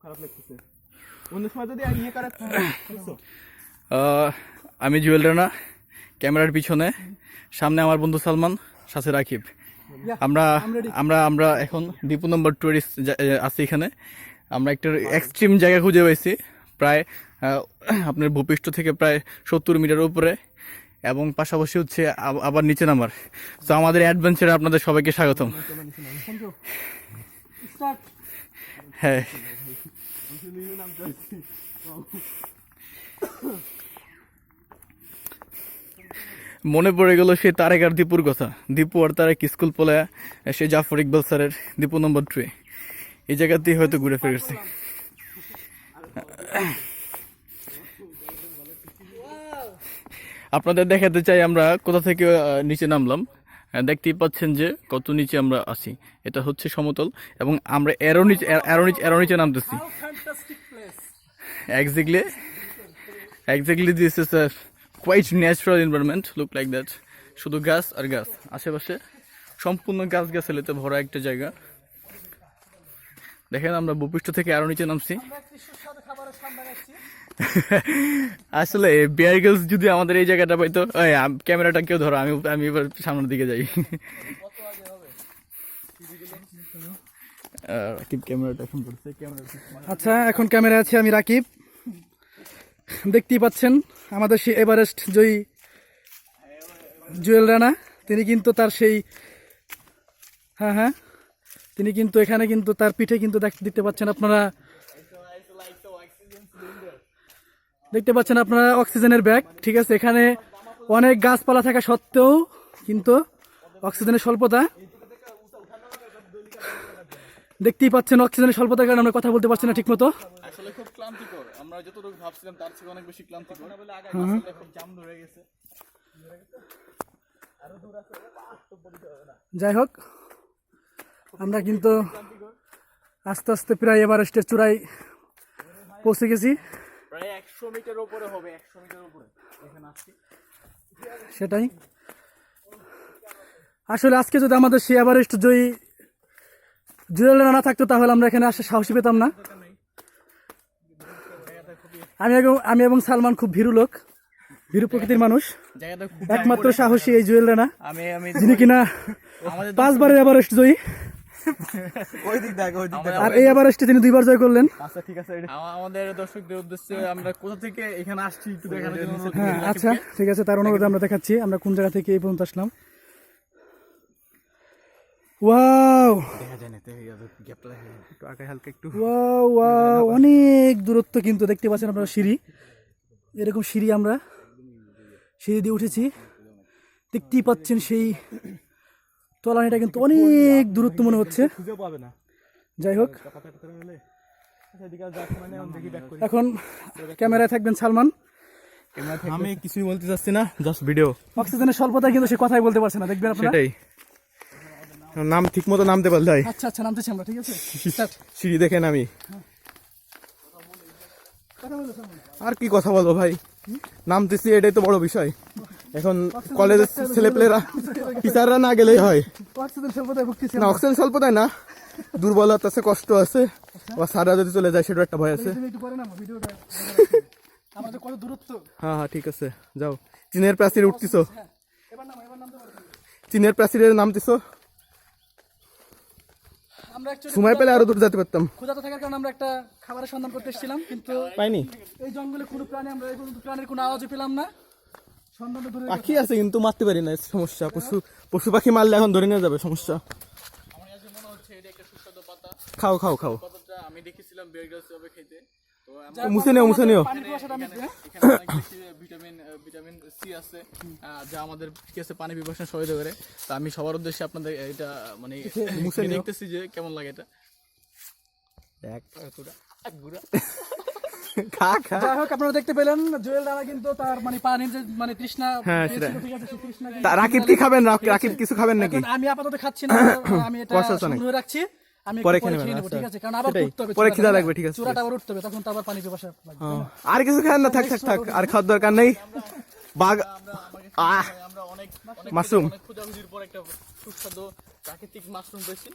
খারাপ লাগতেছে। অন্য সময় যদি ইয়ে করে আমি জুয়েল রানা, ক্যামেরার পিছনে, সামনে আমার বন্ধু সালমান, সাথে রাকিব। আমরা আমরা আমরা এখন দীপু নম্বর টুরিস্ট আছি এখানে। আমরা একটা এক্সট্রিম জায়গা খুঁজে পাইছি, প্রায় আপনার ভূপৃষ্ঠ থেকে প্রায় 70 মিটার উপরে, এবং পাশাপাশি হচ্ছে আবার নিচে নামার। তো আমাদের অ্যাডভেঞ্চারে আপনাদের সবাইকে স্বাগতম। হ্যাঁ, মনে পড়ে গেল সে তারেক আর দীপুর কথা। দীপু আর তারেক স্কুল পলে সে জাফর ইকবাল স্যারের দীপু নম্বর 2 এই জায়গাতেই হয়তো ঘুরে ফিরেছে। আপনাদের দেখাতে চাই আমরা কোথা থেকে নিচে নামলাম। দেখতেই পাচ্ছেন যে কত নিচে আমরা আছি। এটা হচ্ছে সমতল, এবং আমরা এরো নিচে নামতেছি। Exactly this is a quite natural environment, look like that. শুধু গাছ আর গাছ, আশেপাশে সম্পূর্ণ গাছ গাছালিতে ভরা একটা জায়গা। দেখেন আমরা ভূপৃষ্ঠ থেকে আরো নিচে নামছি। আসলে বিয়ার গার্লস যদি আমাদের এই জায়গাটা পাইতো, ক্যামেরাটা কেউ ধরো, আমি এবার সামনের দিকে যাই। রাকিব ক্যামেরাটা এখন করছে। আচ্ছা, এখন ক্যামেরা আছে আমি রাকিব। দেখতেই পাচ্ছেন আমাদের সেই এভারেস্ট জয়ী জুয়েল রানা, তিনি কিন্তু তার সেই হ্যাঁ তিনি কিন্তু এখানে কিন্তু তার পিঠে কিন্তু দেখতে পাচ্ছেন আপনারা অক্সিজেনের ব্যাগ। ঠিক আছে, এখানে অনেক গাছপালা থাকা সত্ত্বেও কিন্তু অক্সিজেনের স্বল্পতা। দেখতেই পাচ্ছেন অক্সিজেনের স্বল্পতার কারণে আমরা কথা বলতে পারছি না ঠিক মতো। আসলে খুব ক্লান্তিকর, আমরা যতটুকু ভাবছিলাম তার থেকে অনেক বেশি ক্লান্তিকর। খুব জাম ধরে গেছে। যাই হোক, আমরা কিন্তু আস্তে আস্তে প্রায় এভারেস্টের চূড়ায় পৌঁছে গেছি। প্রায় 100 মিটার উপরে হবে, 100 মিটার উপরে এখানে আসছি। সেটাই আসলে আজকে যদি আমাদের সেই এভারেস্ট জয়ী জুয়েল রানা থাকতো তাহলে আমরা এখানে আসা সাহসী পেতাম না। আমি এবং সালমান খুব ভীরু প্রকৃতির মানুষ। একমাত্র সাহসী এই জুয়েল রানা, যিনি কিনা 5 বারের এভারেস্ট জয়ী, আর এই এভারেস্টে তিনি 2 বার জয় করলেন। আচ্ছা ঠিক আছে, আমাদের দর্শকদের উদ্দেশ্যে আমরা কোথা থেকে এখানে আসছি একটু দেখানোর জন্য। হ্যাঁ আচ্ছা ঠিক আছে, তার অনুরোধে আমরা দেখাচ্ছি আমরা কোন জায়গা থেকে এই পর্যন্ত আসলাম। ওয়াও, দেখা যায় না, গ্যাপটা দেখা যায় একটু আগে হালকা একটু। ওয়াও, অনেক দূরত্ব কিন্তু দেখতে পাচ্ছেন আপনারা। সিঁড়ি, এরকম সিঁড়ি আমরা সিঁড়ি দিয়ে উঠেছি। দেখতেই পাচ্ছেন সেই তলানিটা কিন্তু অনেক দূরত্ব মনে হচ্ছে। যাই হোক, এখন ক্যামেরায় থাকবেন সালমান। আমি কিছুই বলতে চাচ্ছি না, জাস্ট ভিডিও। অক্সিজেনের স্বল্পতায় কিন্তু সে কথাই বলতে পারছে না, দেখবেন আপনারা। সেটাই, নাম ঠিক মতো নামতে পারলে হয়। আচ্ছা নামতেছি আমরা, ঠিক আছে। সিঁড়ি দেখেন আমি আর কি কথা বলবো ভাই, নামতেছি, এটাই তো বড় বিষয়। এখন কলেজের ছেলেপেলেরা টিচাররা না গেলেই হয় না। অক্সিজেন স্বল্পতায় না, দুর্বলতা আছে, কষ্ট আছে, বা সারা যদি চলে যায় সেটা একটা ভয় আছে। হ্যাঁ ঠিক আছে, যাও। চীনের প্রাচীরে উঠতেছো, চীনের প্রাচীরে নামতেছো। সময় পেলে আরো দূর যেতে পারতাম। ক্ষুধার্ত থাকার কারণে আমরা একটা খাবারের সন্ধান করতে এসেছিলাম, কিন্তু পাইনি। এই জঙ্গলে কোনো প্রাণী আমরা এই পর্যন্ত প্রাণীর কোনো আওয়াজও পেলাম না। পাখি আছে কিন্তু মারতে পারি না, সমস্যা। পশু পাখি মারলে এখন ধরে নিয়ে যাবে, সমস্যা। খাও খাও খাও, আমি দেখেছিলাম বিয়ার গার্লস হবে খেতে। মুছে নিও। ভিটামিন সি আছে, যা আমাদের পানি পিপাসা সহায়তা করে। তা আমি সবার উদ্দেশ্যে আপনাদের এটা মানে মুছে দেখতেছি যে কেমন লাগে এটা। যাই হোক, আপনারা দেখতে পেলেন জুয়েল রানা কিন্তু তার মানে পানির যে মানে তৃষ্ণা। রাকিব কি খাবেন? রাকিব কিছু খাবেন নাকি? আমি আপাতত খাচ্ছি না, আমি এটা সংগ্রহে রাখছি। আমি পরে খেয়ে নেব, ঠিক আছে, কারণ আবার উঠতে হবে, পরে খিদা লাগবে, ঠিক আছে, চূড়াটা আবার উঠতে হবে, তখন তো আবার পানি পিপাসা লাগবে। আর কিছু খান না, থাক আর খাওয়ার দরকার নেই। বাঘ আমরা অনেক মাশরুম খোঁজাখুঁজির পর একটা সুস্বাদু প্রাকৃতিক মাশরুম পেয়েছি।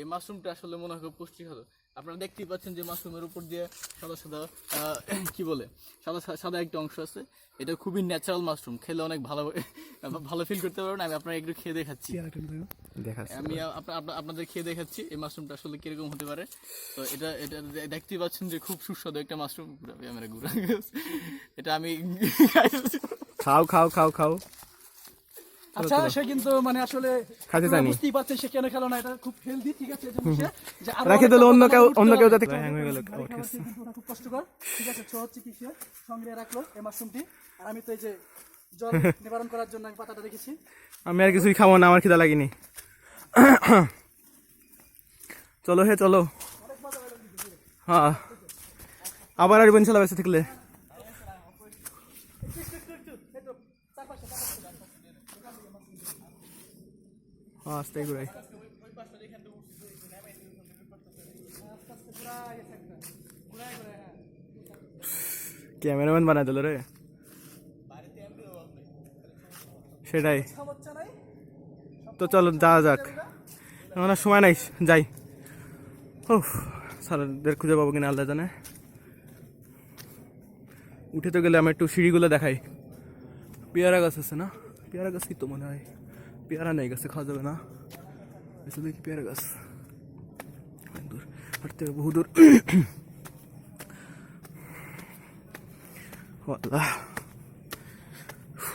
এই মাশরুমটা আসলে মনে হয় খুব পুষ্টিকর। আপনারা দেখতেই পাচ্ছেন যে মাশরুমের উপর দিয়ে সাদা সাদা কি বলে সাদা সাদা একটা অংশ আছে। এটা খুবই ন্যাচারাল মাশরুম, খেলে অনেক ভালো ভালো ফিল করতে পারবেন। আমি আপনার একটু খেয়ে দেখাচ্ছি। আমি আপনাদের খেয়ে দেখাচ্ছি এই মাশরুমটা আসলে কিরকম হতে পারে। তো এটা এটা দেখতেই পাচ্ছেন যে খুব সুস্বাদু একটা মাশরুম। আমার গুঁড়া এটা আমি খাও খাও খাও খাও। আচ্ছা, সে কিন্তু মানে আসলে খাইতে আপনারা চায়নি। বুঝতেই পারছেন সে কেন খেলো না। এটা খুব হেলদি, ঠিক আছে, এজন্য সে যে আরো রাখে দিল অনেকটা অন্য কেউ করতে যাতে হবে। হ্যাং হয়ে গেল। বাড়ি খাবার থেকে কিন্তু ওটা খুব কষ্টকর, ঠিক আছে। ছো হচ্ছে কি সে সংগ্রহে রাখলো এই মাশরুমটি, আর আমি তো এই যে জল নিবারণ করার জন্য আমি পাতাটা রেখেছি। আমি আর কিছুই খাবো না, আমার খিদা লাগেনি। চলো হে চলো। হ্যাঁ, আবার আসবেন ইনশাল্লাহ বেঁচে থাকলে। হ্যাঁ, আস্তে ঘুরাই। ক্যামেরাম্যান বানাই দিল রে। সেটাই তো, চলো যাওয়া যাক। এখন আর সময় নাই, যাই। উফ, স্যারদের খুঁজে পাবো কিনা আল্লাহ জানে। উঠে তো গেলে আমি একটু সিঁড়িগুলো দেখাই। পেয়ারা গাছ আছে না? পেয়ারা গাছ কি তো মনে হয় পেয়ারা নেই, গাছে খাওয়া যাবে না। এসে দেখি পেয়ারা গাছ দূর, হাঁটতে হবে বহু দূর। আল্লাহ,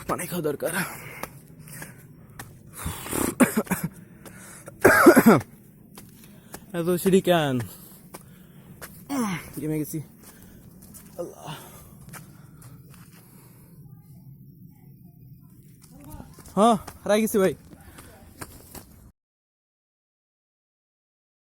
পানি খাওয়া দরকার। এত সিঁড়ি কেন? গেমে গেছি। আল্লাহ, হ্যাঁ হারাই গেছি ভাই।